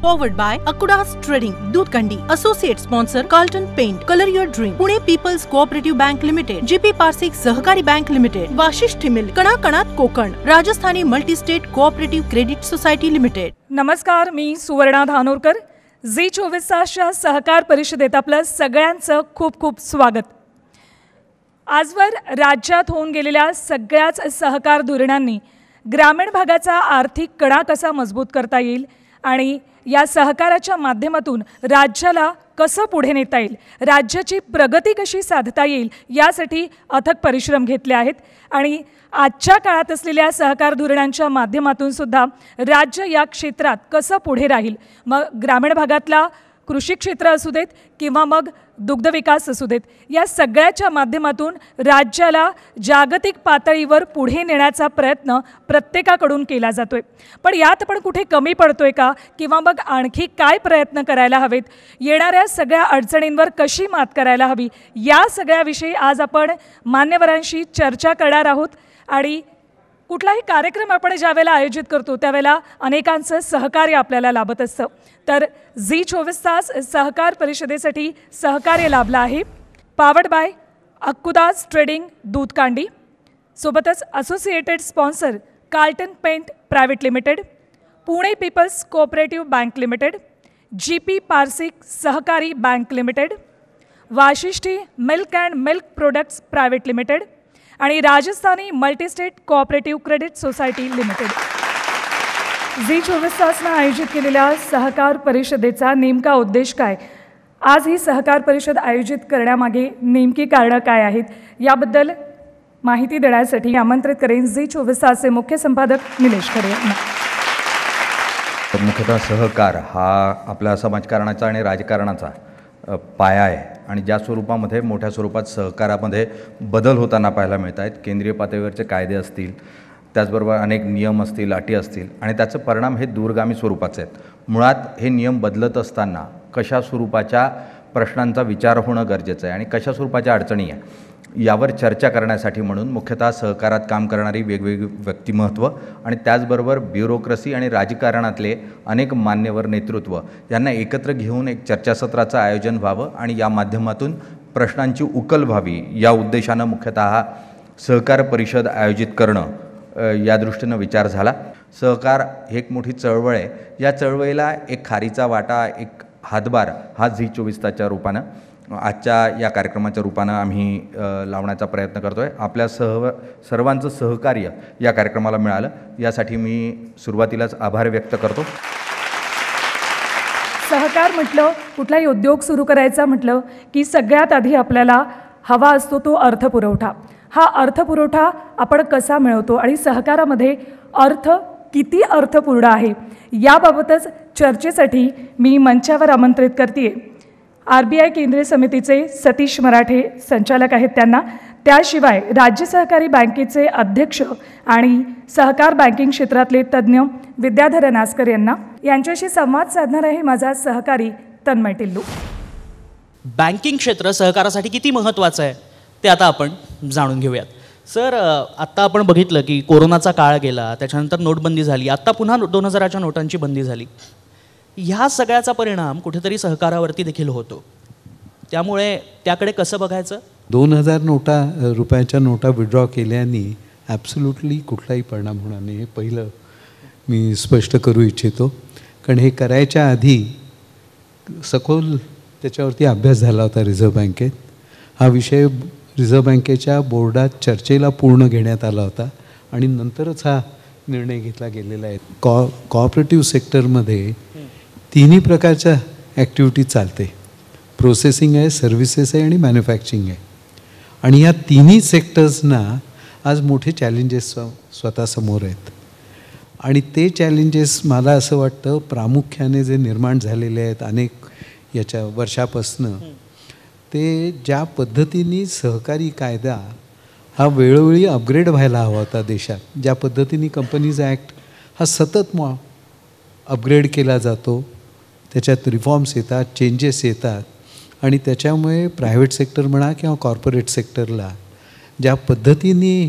Powered by Akudas Trading, Dudkandi. Associate sponsor Carlton Paint. Color your dream. Pune People's Cooperative Bank Limited. GP Parsik Sahakari Bank Limited. Vashisht Mill. Kanakanat Kokand. Rajasthani Multi-State Cooperative Credit Society Limited. नमस्कार, मी सुवर्णा धानोरकर. झी24 तासच्या सहकार परिषदेत आपलं सगळ्यांचं खूप खूप स्वागत. आजवर राज्यात होऊन गेलेल्या सगळ्याच सहकार धोरणांनी ग्रामीण भागाचा आर्थिक कणा कसा मजबूत करता येईल आणि या सहकाराच्या माध्यमातून राज्याला कसं पुढे नेता येईल, राज्याची प्रगती कशी साधता येईल यासाठी अथक परिश्रम घेतले आहेत. आणि आजच्या काळात असलेल्या सहकार धोरणांच्या माध्यमातून सुद्धा राज्य या क्षेत्रात कसं पुढे राहील, मग ग्रामीण भागातला कृषी क्षेत्र असू देत किंवा मग दुग्ध विकास असू देत, या सगळ्याच्या माध्यमातून राज्याला जागतिक पातळीवर पुढे नेण्याचा प्रयत्न प्रत्येकाकडून केला जातोय. पण यात आपण कुठे कमी पडतोय का, किंवा मग आणखी काय प्रयत्न करायला हवेत, येणाऱ्या सगळ्या अडचणींवर कशी मात करायला हवी, या सगळ्याविषयी आज आपण मान्यवरांशी चर्चा करणार आहोत. आणि कुठलाही कार्यक्रम आपण ज्यावेळेला आयोजित करतो त्यावेळेला अनेकांचं सहकार्य आपल्याला लाभत असतं. तर झी24 तास सहकार परिषदेसाठी सहकार्य लाभलं आहे powered by Akkudas trading, Dudhkandi. सोबतच associated sponsor Carlton paint private limited, Pune people's cooperative bank limited, GP Parsik सहकारी bank limited, Vashishthi milk and milk products private limited आणि Rajasthani multistate cooperative credit society limited. झी24 तासनं आयोजित केलेल्या सहकार परिषदेचा नेमका उद्देश काय, आज ही सहकार परिषद आयोजित करण्यामागे नेमकी कारणं काय आहेत, याबद्दल माहिती देण्यासाठी आमंत्रित करेन झी24 तासचे मुख्य संपादक निलेश खरे यांना. मुख्यतः सहकार हा आपल्या समाजकारणाचा आणि राजकारणाचा पाया आहे आणि ज्या स्वरूपामध्ये मोठ्या स्वरूपात सहकारामध्ये बदल होताना पाहायला मिळत आहेत. केंद्रीय पातळीवरचे कायदे असतील, त्याचबरोबर अनेक नियम असतील, अटी असतील आणि त्याचे परिणाम हे दूरगामी स्वरूपाचे आहेत. मुळात हे नियम बदलत असताना कशा स्वरूपाच्या प्रश्नांचा विचार होणं गरजेचं आहे आणि कशा स्वरूपाच्या अडचणी आहे यावर चर्चा करण्यासाठी म्हणून मुख्यतः सहकारात काम करणारी वेगवेगळी व्यक्तिमत्व आणि त्याचबरोबर ब्युरोक्रेसी आणि राजकारणातले अनेक मान्यवर नेतृत्व यांना एकत्र घेऊन एक चर्चासत्राचं आयोजन व्हावं आणि या माध्यमातून प्रश्नांची उकल व्हावी या उद्देशानं मुख्यतः सहकार परिषद आयोजित करणं या दृष्टीनं विचार झाला. सहकार ही एक मोठी चळवळ आहे. या चळवळीला एक खारीचा वाटा, एक हातभार हा झी24 तासच्या रूपानं आजच्या या कार्यक्रमाच्या रूपानं आम्ही लावण्याचा प्रयत्न करतो आहे. आपल्या सर्वांचं सहकार्य या कार्यक्रमाला मिळालं यासाठी मी सुरुवातीलाच आभार व्यक्त करतो. सहकार म्हटलं, कुठलाही उद्योग सुरू करायचा म्हटलं की सगळ्यात आधी आपल्याला हवा असतो तो अर्थपुरवठा. हा अर्थपुरवठा आपण कसा मिळवतो आणि सहकारामध्ये अर्थ किती अर्थपूर्ण आहे याबाबतच चर्चेसाठी मी मंचावर आमंत्रित करते RBI केंद्रीय समितीचे सतीश मराठे संचालक आहेत त्यांना, त्याशिवाय राज्य सहकारी बँकेचे अध्यक्ष आणि सहकार बँकिंग क्षेत्रातले तज्ज्ञ विद्याधर नास्कर यांच्याशी संवाद साधणार आहे माझा सहकारी तन्मय टिल्लू. बँकिंग क्षेत्र सहकारासाठी किती महत्त्वाचं आहे ते आता आपण जाणून घेऊयात. सर, आत्ता आपण बघितलं की कोरोनाचा काळ गेला, त्याच्यानंतर नोटबंदी झाली, आत्ता पुन्हा 2000च्या नोटांची बंदी झाली. ह्या सगळ्याचा परिणाम कुठेतरी सहकारावरती देखील होतो. त्यामुळे त्याकडे कसं बघायचं? 2000 रुपयाच्या नोटा विड्रॉ केल्याने ॲब्सोल्युटली कुठलाही परिणाम होणार नाही, हे पहिलं मी स्पष्ट करू इच्छितो. कारण हे करायच्या आधी सखोल त्याच्यावरती अभ्यास झाला होता रिझर्व्ह बँकेत. हा विषय रिझर्व्ह बँकेच्या बोर्डात चर्चेला पूर्ण घेण्यात आला होता आणि नंतरच हा निर्णय घेतला गेलेला आहे. कॉपरेटिव्ह सेक्टरमध्ये तिन्ही प्रकारच्या ॲक्टिव्हिटी चालते. प्रोसेसिंग आहे, सर्व्हिसेस आहे आणि मॅन्युफॅक्चरिंग आहे. आणि या तिन्ही सेक्टर्सना आज मोठे चॅलेंजेस स्वतःसमोर आहेत आणि ते चॅलेंजेस मला असं वाटतं प्रामुख्याने जे निर्माण झालेले आहेत अनेक याच्या वर्षापासनं, ते ज्या पद्धतीने सहकारी कायदा हा वेळोवेळी अपग्रेड व्हायला हवा होता देशात, ज्या पद्धतीने कंपनीज ॲक्ट हा सतत अपग्रेड केला जातो, त्याच्यात रिफॉर्म्स येतात, चेंजेस येतात आणि त्याच्यामुळे प्रायव्हेट सेक्टर म्हणा किंवा कॉर्पोरेट सेक्टरला ज्या पद्धतीने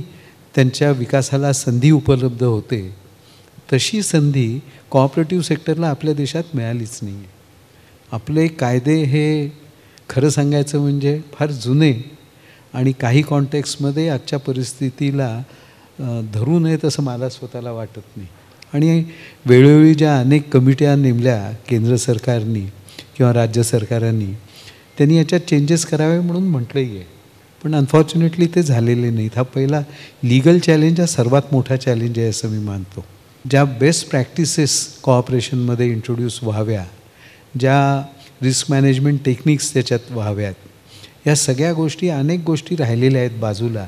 त्यांच्या विकासाला संधी उपलब्ध होते तशी संधी कोऑपरेटिव्ह सेक्टरला आपल्या देशात मिळालीच नाही आहे. आपले कायदे हे खरं सांगायचं म्हणजे फार जुने आणि काही कॉन्टेक्स्टमध्ये आजच्या परिस्थितीला धरू नयेत असं मला स्वतःला वाटत नाही. आणि वेळोवेळी ज्या अनेक कमिट्या नेमल्या केंद्र सरकारनी किंवा राज्य सरकारांनी, त्यांनी याच्यात चेंजेस करावे म्हणून म्हटलंही आहे, पण अनफॉर्च्युनेटली ते झालेले नाहीत. हा पहिला लीगल चॅलेंज हा सर्वात मोठा चॅलेंज आहे असं मी मानतो. ज्या बेस्ट प्रॅक्टिसेस कॉऑपरेशनमध्ये इंट्रोड्यूस व्हाव्या, ज्या रिस्क मॅनेजमेंट टेक्निक्स त्याच्यात व्हाव्यात, या सगळ्या गोष्टी, अनेक गोष्टी राहिलेल्या आहेत बाजूला.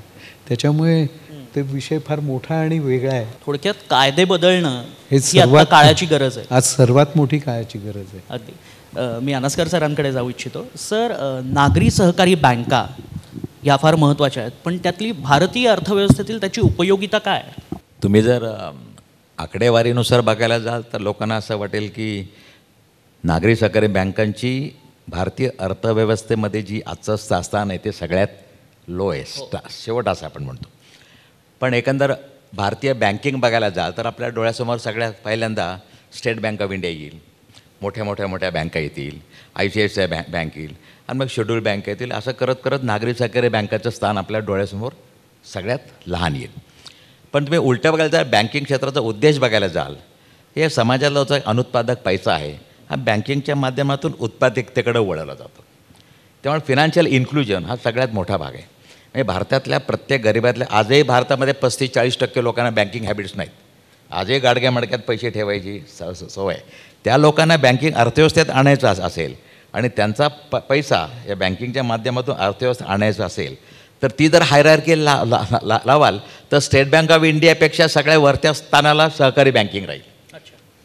त्याच्यामुळे ते विषय फार मोठा आणि वेगळा आहे. थोडक्यात कायदे बदलणं हे ही आता काळाची गरज आहे. आज सर्वात मोठी काळाची गरज आहे. अगदी. मी अनास्कर सरांकडे जाऊ इच्छितो. सर, नागरी सहकारी बँका या फार महत्त्वाच्या आहेत, पण त्यातली भारतीय अर्थव्यवस्थेतील त्याची उपयोगिता काय? तुम्ही जर आकडेवारीनुसार बघायला जाल तर लोकांना असं वाटेल की नागरी सहकारी बँकांची भारतीय अर्थव्यवस्थेमध्ये जी आजचं स्थान आहे ते सगळ्यात लो आहे, शेवट असं आपण म्हणतो. पण एकंदर भारतीय बँकिंग बघायला जाल तर आपल्या डोळ्यासमोर सगळ्यात पहिल्यांदा स्टेट बँक ऑफ इंडिया येईल, मोठ्या बँका येतील, ICICI बँक येईल आणि मग शेड्यूल बँक येतील. असं करत करत नागरी सहकारी बँकाचं स्थान आपल्या डोळ्यासमोर सगळ्यात लहान येईल. पण तुम्ही उलट्या बघायला जाल, बँकिंग क्षेत्राचा उद्देश बघायला जाल, हे समाजाला जो अनुत्पादक पैसा आहे हा बँकिंगच्या माध्यमातून उत्पादकतेकडे वळवला जातो. त्यामुळे फिनान्शियल इन्क्लुजन हा सगळ्यात मोठा भाग आहे. म्हणजे भारतातल्या प्रत्येक गरिबातल्या, आजही भारतामध्ये 35-40% लोकांना बँकिंग हॅबिट्स नाहीत. आजही गाडग्या मडक्यात पैसे ठेवायची सवय. त्या लोकांना बँकिंग अर्थव्यवस्थेत आणायचं असेल आणि त्यांचा पैसा या बँकिंगच्या माध्यमातून अर्थव्यवस्थेत आणायचं असेल तर ती जर हायरार्की लावाल तर स्टेट बँक ऑफ इंडियापेक्षा सगळ्या वरच्या स्थानाला सहकारी बँकिंग राहील.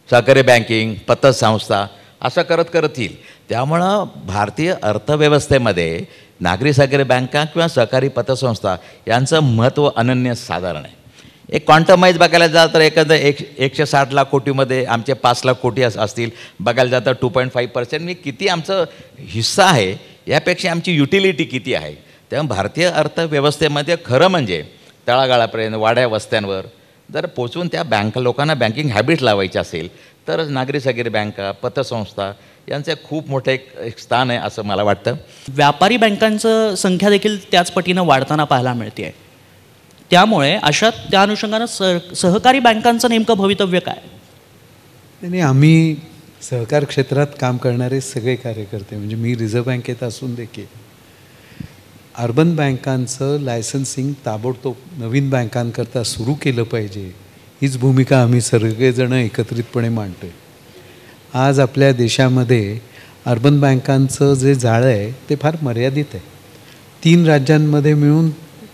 सहकारी बँकिंग, पतसंस्था असं करत करत येईल. त्यामुळं भारतीय अर्थव्यवस्थेमध्ये नागरी सहकारी बँका किंवा सहकारी पतसंस्था यांचं महत्त्व अनन्यसाधारण आहे. एक क्वांटमाइज बघायला जाल तर एखादं 160 लाख कोटीमध्ये आमचे 5 लाख कोटी असतील. बघायला जातं 2.5% मी किती आमचं हिस्सा आहे यापेक्षा आमची युटिलिटी किती आहे. त्यामुळे भारतीय अर्थव्यवस्थेमध्ये खरं म्हणजे तळागाळापर्यंत, वाड्या वस्त्यांवर जर पोचून त्या लोकांना बँकिंग हॅबिट लावायची असेल तर नागरी सहकारी बँका, पतसंस्था यांचं खूप मोठं एक स्थान आहे असं मला वाटतं. व्यापारी बँकांचं संख्या देखील त्याच पटीनं वाढताना पाहायला मिळते आहे. त्यामुळे त्या अनुषंगानं सहकारी बँकांचं नेमकं भवितव्य काय? नाही, आम्ही सहकार क्षेत्रात काम करणारे सगळे कार्यकर्ते, म्हणजे मी रिझर्व्ह बँकेत असून देखील अर्बन बँकांचं लायसन्सिंग ताबडतोब नवीन बँकांकरता सुरू केलं पाहिजे, हीच भूमिका आम्ही सगळेजण एकत्रितपणे मांडतो आहे. आज आपल्या देशामध्ये अर्बन बँकांचं जे जाळं आहे ते फार मर्यादित आहे. 3 राज्यांमध्ये मिळून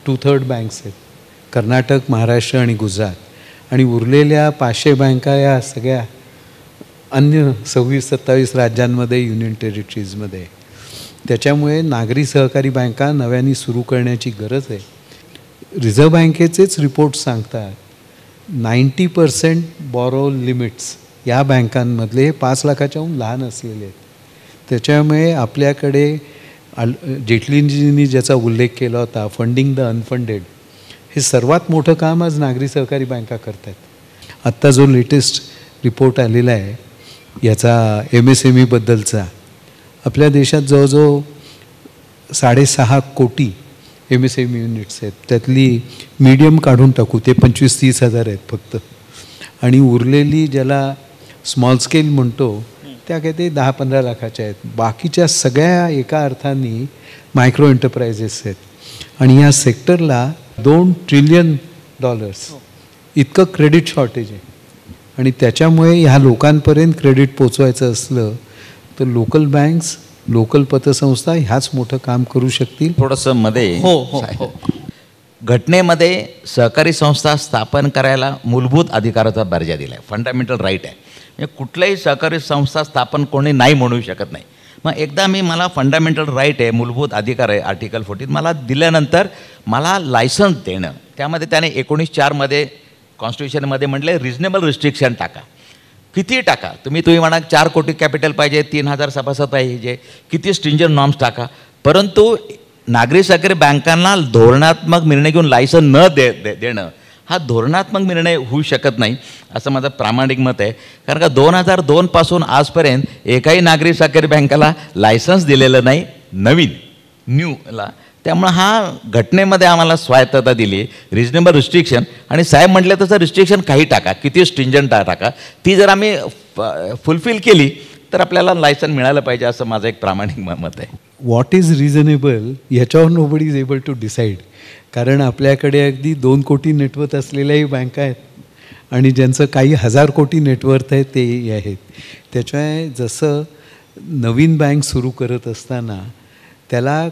2/3 बँक्स आहेत, कर्नाटक, महाराष्ट्र आणि गुजरात, आणि उरलेल्या 500 बँका या सगळ्या अन्य 26-27 राज्यांमध्ये, युनियन टेरिटरीजमध्ये. त्याच्यामुळे नागरी सहकारी बँका नव्याने सुरू करण्याची गरज आहे. रिझर्व्ह बँकेचेच रिपोर्ट सांगतात 90% बॉरो लिमिट्स या बँकांमधले 5 लाखाच्याहून लहान असलेले आहेत. त्याच्यामुळे आपल्याकडे जेटलींजींनी ज्याचा उल्लेख केला होता, फंडिंग द अनफंडेड, हे सर्वात मोठं काम आज नागरी सहकारी बँका करतात. आत्ता जो लेटेस्ट रिपोर्ट आलेला आहे याचा MSME बद्दलचा, आपल्या देशात जवळजवळ 6.5 कोटी MSME युनिट्स आहेत. त्यातली मीडियम काढून टाकू ते 25-30 हजार आहेत फक्त, आणि उरलेली ज्याला स्मॉल स्केल म्हणतो त्या काय ते 10-15 लाखाच्या आहेत. बाकीच्या सगळ्या एका अर्थाने मायक्रो एंटरप्राइजेस आहेत. आणि या सेक्टरला $2 ट्रिलियन इतकं क्रेडिट शॉर्टेज आहे. आणि त्याच्यामुळे ह्या लोकांपर्यंत क्रेडिट पोचवायचं असलं तर लोकल बँक्स, लोकल पतसंस्था ह्याच मोठं काम करू शकतील. थोडंसं मध्ये घटनेमध्ये सहकारी संस्था स्थापन करायला मूलभूत अधिकाराचा दर्जा दिला आहे, फंडामेंटल राईट आहे. म्हणजे कुठल्याही सहकारी संस्था स्थापन कोणी नाही म्हणू शकत नाही. मग एकदा मला फंडामेंटल राईट आहे, मूलभूत अधिकार आहे, आर्टिकल 14 मला दिल्यानंतर मला लायसन्स देणं, त्यामध्ये त्याने 1904 कॉन्स्टिट्यूशनमध्ये म्हटले रिजनेबल रिस्ट्रिक्शन टाका. किती टाका तुम्ही म्हणा 4 कोटी कॅपिटल पाहिजे, 3000 सभासद पाहिजे, किती स्ट्रिंजर नॉर्म्स टाका, परंतु नागरी सहकारी बँकांना धोरणात्मक निर्णय घेऊन लायसन न देणं हा धोरणात्मक निर्णय होऊ शकत नाही असं माझं प्रामाणिक मत आहे. कारण का 2002 पासून आजपर्यंत एकाही नागरी सहकारी बँकेला लायसन्स दिलेलं नाही न्यूला. त्यामुळं हा घटनेमध्ये आम्हाला स्वायत्तता दिली, रिजनेबल रिस्ट्रिक्शन. आणि साहेब म्हटलं तसं रिस्ट्रिक्शन काही टाका, किती स्ट्रिंजंट टाका, ती जर आम्ही फुलफिल केली तर आपल्याला लायसन मिळालं पाहिजे असं माझं एक प्रामाणिक मत आहे. व्हॉट इज रिझनेबल याच्यावर nobody is able to decide. कारण आपल्याकडे अगदी 2 कोटी नेटवर्थ असलेल्याही बँका आहेत आणि ज्यांचं काही हजार कोटी नेटवर्थ आहे तेही आहेत. त्याच्यामुळे जसं नवीन बँक सुरू करत असताना त्याला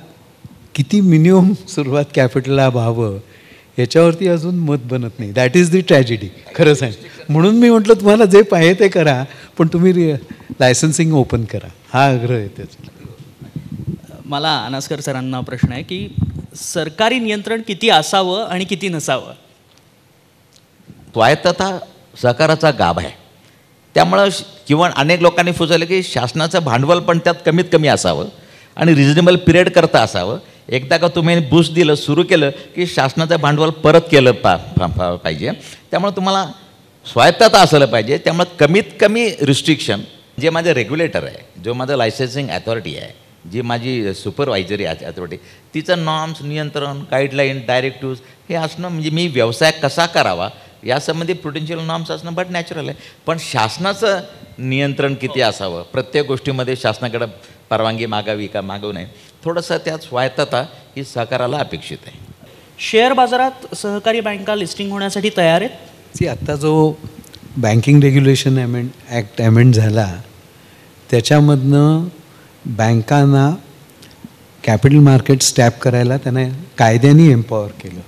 किती मिनिमम सुरुवात कॅपिटलला व्हावं याच्यावरती अजून मत बनत नाही. दॅट इज दी ट्रॅजेडी खरं सांग. म्हणून मी म्हटलं तुम्हाला जे पाहिजे ते करा, पण तुम्ही लायसन्सिंग ओपन करा, हा आग्रह आहे त्याचा. मला अनास्कर सरांना प्रश्न आहे की सरकारी नियंत्रण किती असावं आणि किती नसावं? स्वायत्तता सहकाराचा गाभ आहे. त्यामुळं किंवा अनेक लोकांनी सुचवलं की शासनाचं भांडवल पण त्यात कमीत कमी असावं आणि रिजनेबल पिरियड करता असावं. एकदा का तुम्ही बूस्ट दिलं, सुरू केलं की शासनाचं भांडवल परत केलं पाहिजे. त्यामुळे तुम्हाला स्वायत्तता असलं पाहिजे. त्यामुळे कमीत कमी रिस्ट्रिक्शन जे माझं रेग्युलेटर आहे, जो माझं लायसन्सिंग अथॉरिटी आहे, जी माझी सुपरवायझरी अथॉरिटी, तिचं नॉर्म्स, नियंत्रण, गाईडलाईन, डायरेक्टिव्स हे असणं, म्हणजे मी व्यवसाय कसा करावा यासंबंधी प्रुडेन्शियल नॉर्म्स असणं बट नॅचरल आहे. पण शासनाचं नियंत्रण किती असावं, प्रत्येक गोष्टीमध्ये शासनाकडे परवानगी मागावी का मागवू नये, थोडंसं त्यात स्वायत्तता ही सहकाराला अपेक्षित आहे. शेअर बाजारात सहकारी बँका लिस्टिंग होण्यासाठी तयार आहेत? आत्ता जो बँकिंग रेग्युलेशन ॲक्ट अमेंड झाला त्याच्यामधनं बँकांना कॅपिटल मार्केट्स टॅप करायला त्यांना कायद्याने एम्पॉवर केलं.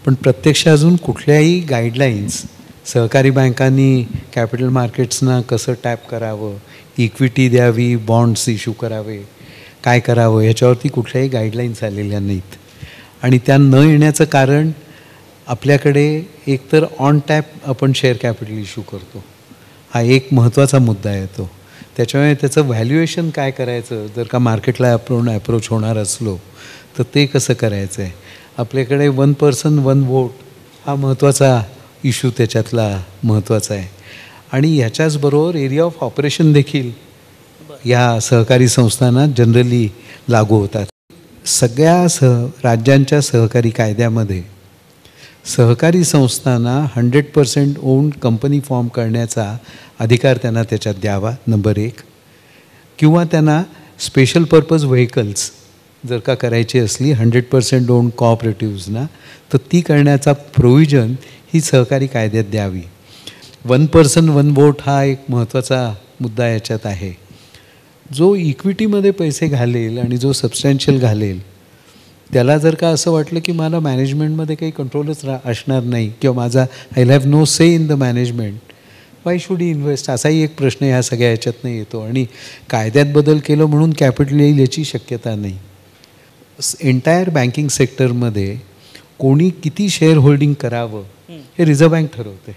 पण प्रत्यक्ष अजून कुठल्याही गाईडलाईन्स सहकारी बँकांनी कॅपिटल मार्केट्सना कसं टॅप करावं, इक्विटी द्यावी, बॉन्ड्स इश्यू करावे, काय करावं ह्याच्यावरती कुठल्याही गाईडलाईन्स आलेल्या नाहीत. आणि त्या न येण्याचं कारण आपल्याकडे एकतर ऑन टॅप आपण शेअर कॅपिटल इश्यू करतो, हा एक महत्त्वाचा मुद्दा आहे तो. त्याच्यामुळे त्याचं व्हॅल्युएशन काय करायचं, जर का मार्केटला अप्रोच होणार असलो तर ते कसं करायचं आहे. आपल्याकडे 1 पर्सन 1 वोट हा महत्त्वाचा इश्यू त्याच्यातला महत्त्वाचा आहे. आणि ह्याच्याचबरोबर एरिया ऑफ ऑपरेशन देखील या सहकारी संस्थांना जनरली लागू होतात. सगळ्या राज्यांच्या सहकारी कायद्यामध्ये सहकारी संस्थांना 100% ओन कंपनी फॉर्म करण्याचा अधिकार त्यांना त्याच्यात द्यावा, नंबर 1. किंवा त्यांना स्पेशल पर्पज व्हेकल्स जर का करायची असली 100% ओन कोऑपरेटिव्हजना तर ती करण्याचा प्रोव्हिजन ही सहकारी कायद्यात द्यावी. 1 पर्सन 1 वोट हा एक महत्त्वाचा मुद्दा याच्यात आहे. जो इक्विटीमध्ये पैसे घालेल आणि जो सबस्टॅन्शियल घालेल त्याला जर का असं वाटलं की मला मॅनेजमेंटमध्ये काही कंट्रोलच असणार नाही किंवा माझा I have no say in the management, why should he invest, असाही एक प्रश्न ह्या सगळ्या ह्याच्यातनं येतो. आणि कायद्यात बदल केलं म्हणून कॅपिटल येईल याची शक्यता नाही. एंटायर बँकिंग सेक्टरमध्ये कोणी किती शेअर होल्डिंग करावं हे रिझर्व्ह बँक ठरवते.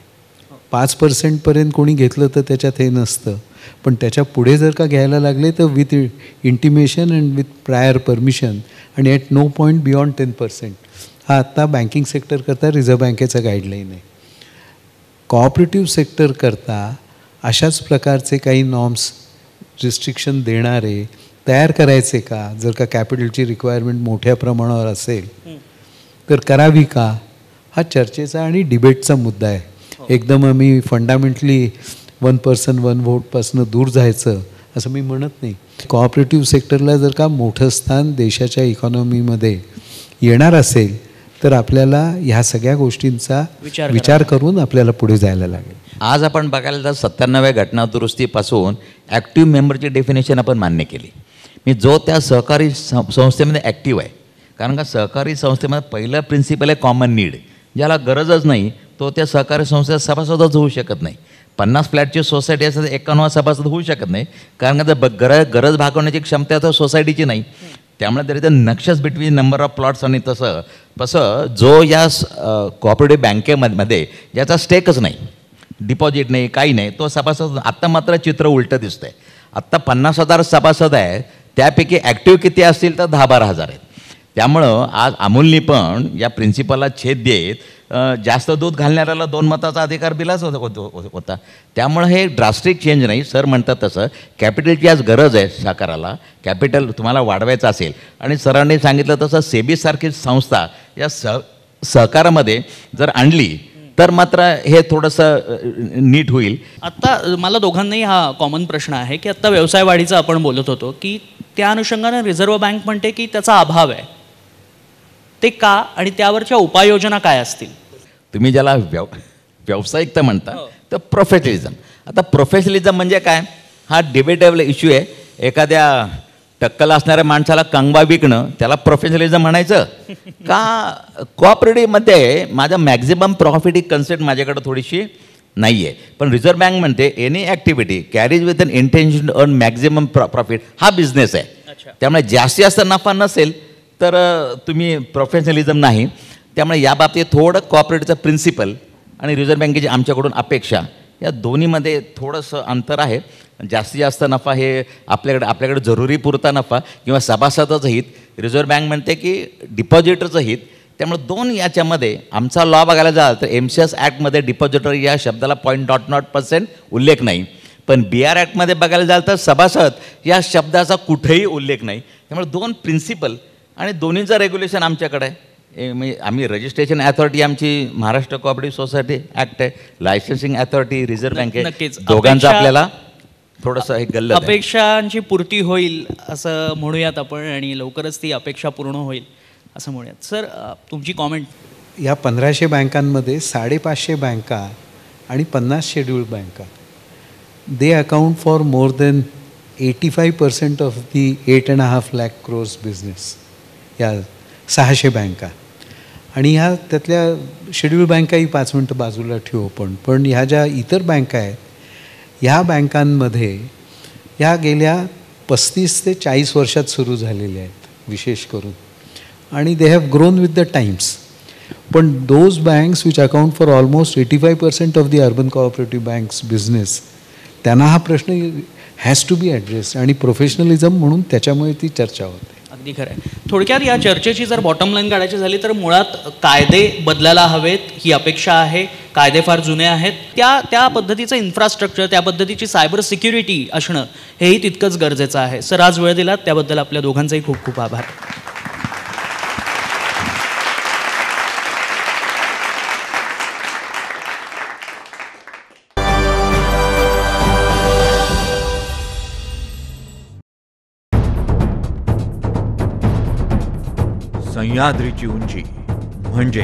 5% कोणी घेतलं तर त्याच्यात हे नसतं, पण त्याच्या पुढे जर का घ्यायला लागले तर with intimation and with prior permission आणि ॲट नो पॉईंट बियॉन्ड 10%. हा आत्ता बँकिंग सेक्टरकरता रिझर्व्ह बँकेचा गाईडलाईन आहे. कोऑपरेटिव्ह सेक्टरकरता अशाच प्रकारचे काही नॉर्म्स रिस्ट्रिक्शन देणारे तयार करायचे का, जर का कॅपिटलची रिक्वायरमेंट मोठ्या प्रमाणावर असेल तर करावी का, हा चर्चेचा आणि डिबेटचा मुद्दा आहे. एकदम आम्ही फंडामेंटली 1 पर्सन 1 वोटपासून दूर जायचं असं मी म्हणत नाही. कोऑपरेटिव्ह सेक्टरला जर का मोठं स्थान देशाच्या इकॉनॉमीमध्ये येणार असेल तर आपल्याला ह्या सगळ्या गोष्टींचा विचार करून आपल्याला पुढे जायला लागेल. आज आपण बघायला तर 97व्या घटना दुरुस्तीपासून ॲक्टिव्ह मेंबरची डेफिनेशन आपण मान्य केली. मी जो त्या सहकारी संस्थेमध्ये ॲक्टिव्ह आहे, कारण का सहकारी संस्थेमध्ये पहिलं प्रिन्सिपल आहे कॉमन नीड. ज्याला गरजच नाही तो त्या सहकारी संस्थेचा सभासदच होऊ शकत नाही. 50 फ्लॅटची सोसायटी असेल तर 51 सभासद होऊ शकत नाही, कारण का गरज भागवण्याची क्षमता तर सोसायटीची नाही. त्यामुळे तरी तर Nakshas between number of plots आणि तसं जो या कोऑपरेटिव्ह बँकेमध्ये ज्याचा स्टेकच नाही, डिपॉझिट नाही, काही नाही, तो सभासद. आत्ता मात्र चित्र उलटं दिसतं आहे. आत्ता 50,000 सभासद आहेत, त्यापैकी ॲक्टिव्ह किती असतील तर 10-12 हजार आहेत. त्यामुळं आज अमूलनी पण या प्रिन्सिपलला छेद देत जास्त दूध घालणाऱ्याला 2 मताचा अधिकार दिलाच होता. त्यामुळं हे ड्रास्टिक चेंज नाही. सर म्हणतात तसं कॅपिटलची आज गरज आहे सहकाराला. कॅपिटल तुम्हाला वाढवायचं असेल आणि सरांनी सांगितलं तसं सेबीसारखी संस्था या सहकारामध्ये जर आणली तर मात्र हे थोडंसं नीट होईल. आत्ता मला दोघांनाही हा कॉमन प्रश्न आहे की आत्ता व्यवसाय वाढीचा आपण बोलत होतो की त्या अनुषंगाने रिझर्व्ह बँक म्हणते की त्याचा अभाव आहे. ते का आणि त्यावरच्या उपाययोजना काय असतील? तुम्ही ज्याला व्यावसायिकता म्हणता तर प्रोफेशनलिझम. आता प्रोफेशनलिझम म्हणजे काय? हा डिबेटेबल इश्यू आहे. एखाद्या टक्कल असणाऱ्या माणसाला कंगवा विकणं त्याला प्रोफेशनलिझम म्हणायचं का? कोऑपरेटिव्हमध्ये माझा मॅक्झिमम प्रॉफिट ही कन्सेप्ट माझ्याकडे थोडीशी नाही आहे. पण रिझर्व्ह बँक म्हणते any activity carries with an intention to earn maximum profit हा बिझनेस आहे. त्यामुळे जास्तीत जास्त नफा नसेल तर तुम्ही प्रोफेशनलिझम नाही. त्यामुळे या बाबतीत थोडं कोऑपरेटिव्हचं प्रिन्सिपल आणि रिझर्व्ह बँकेची आमच्याकडून अपेक्षा या दोन्हीमध्ये थोडंसं अंतर आहे. जास्तीत जास्त नफा हे आपल्याकडे जरुरी पुरता नफा किंवा सभासदाचं हित. रिझर्व्ह बँक म्हणते की डिपॉझिटरचं हित. त्यामुळे 2 याच्यामध्ये आमचा लॉ बघायला जाल तर MCS ॲक्टमध्ये डिपॉझिटर या शब्दाला .00% उल्लेख नाही. पण BR ॲक्टमध्ये बघायला जाल तर सभासद या शब्दाचा कुठेही उल्लेख नाही. त्यामुळे 2 प्रिन्सिपल आणि दोन्हीचं रेग्युलेशन आमच्याकडे आहे. म्हणजे आम्ही रजिस्ट्रेशन अथॉरिटी आमची महाराष्ट्र कोऑपरेटिव्ह सोसायटी ॲक्ट आहे. लायसन्सिंग अथॉरिटी रिझर्व्ह बँक आहे. नक्कीच. दोघांचं आपल्याला थोडंसं हे गल्लत आहे. अपेक्षांची पूर्ती होईल असं म्हणूयात आपण आणि लवकरच ती अपेक्षा पूर्ण होईल असं म्हणूयात. सर तुमची कॉमेंट. या 1500 बँकांमध्ये 550 बँका आणि 50 शेड्यूल्ड बँका they account for more than 85% of the 8.5 lakh crores business. या 600 बँका आणि ह्या त्यातल्या शेड्यूल्ड बँकाही 5 मिनटं बाजूला ठेवू पण ह्या ज्या इतर बँका आहेत ह्या बँकांमध्ये ह्या गेल्या 35 ते 40 वर्षात सुरू झालेल्या आहेत विशेष करून आणि they have grown with the times. पण those banks which account for almost 85% of the urban cooperative banks business त्यांना हा प्रश्न हॅज टू बी ॲड्रेस आणि प्रोफेशनलिझम म्हणून त्याच्यामुळे ती चर्चा होते. अगदी खरं आहे. थोडक्यात या चर्चेची जर बॉटम लाईन काढायची झाली तर मुळात कायदे बदलायला हवेत ही अपेक्षा आहे. कायदे फार जुने आहेत. त्या पद्धतीचं इन्फ्रास्ट्रक्चर त्या पद्धतीची सायबर सिक्युरिटी असणं हेही तितकंच गरजेचं आहे. सर आज वेळ दिलात त्याबद्दल आपल्या दोघांचेही खूप खूप आभार. सह्याद्रीची उंची म्हणजे